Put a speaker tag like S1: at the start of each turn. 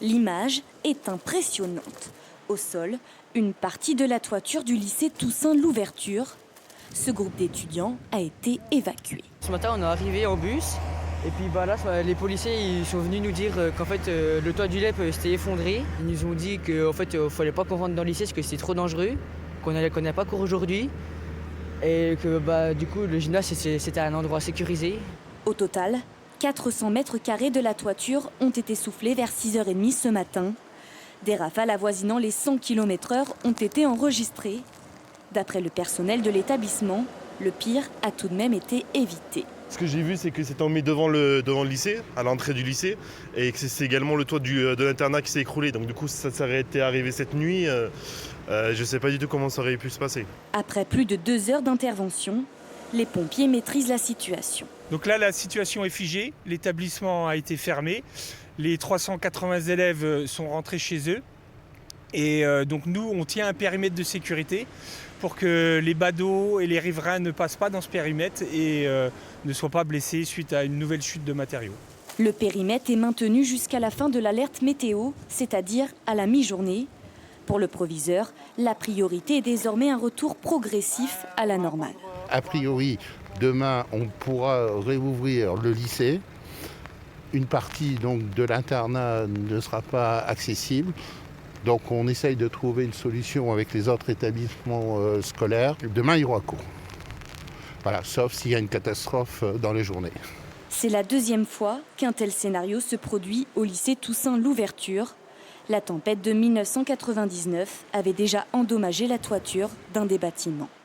S1: L'image est impressionnante. Au sol, une partie de la toiture du lycée Toussaint Louverture. Ce groupe d'étudiants a été évacué.
S2: Ce matin, on est arrivé en bus. Et puis là, les policiers ils sont venus nous dire qu'en fait, le toit du LEP s'était effondré. Ils nous ont dit qu'en fait, il ne fallait pas qu'on rentre dans le lycée parce que c'était trop dangereux, qu'on n'allait pas cours aujourd'hui. Et que du coup, le gymnase, c'était un endroit sécurisé.
S1: Au total, 400 mètres carrés de la toiture ont été soufflés vers 6h30 ce matin. Des rafales avoisinant les 100 km/h ont été enregistrées. D'après le personnel de l'établissement, le pire a tout de même été évité.
S3: Ce que j'ai vu, c'est que c'était emmené devant le lycée, à l'entrée du lycée, et que c'est également le toit de l'internat qui s'est écroulé. Donc du coup, ça aurait été arrivé cette nuit. Je ne sais pas du tout comment ça aurait pu se passer.
S1: Après plus de 2 heures d'intervention, les pompiers maîtrisent la situation.
S4: Donc là, la situation est figée. L'établissement a été fermé. Les 380 élèves sont rentrés chez eux. Et donc nous, on tient un périmètre de sécurité pour que les badauds et les riverains ne passent pas dans ce périmètre et ne soient pas blessés suite à une nouvelle chute de matériaux.
S1: Le périmètre est maintenu jusqu'à la fin de l'alerte météo, c'est-à-dire à la mi-journée. Pour le proviseur, la priorité est désormais un retour progressif à la normale.
S5: A priori, demain, on pourra réouvrir le lycée. Une partie donc, de l'internat ne sera pas accessible. Donc on essaye de trouver une solution avec les autres établissements scolaires. Demain, il y aura cours. Voilà, sauf s'il y a une catastrophe dans les journées.
S1: C'est la deuxième fois qu'un tel scénario se produit au lycée Toussaint Louverture. La tempête de 1999 avait déjà endommagé la toiture d'un des bâtiments.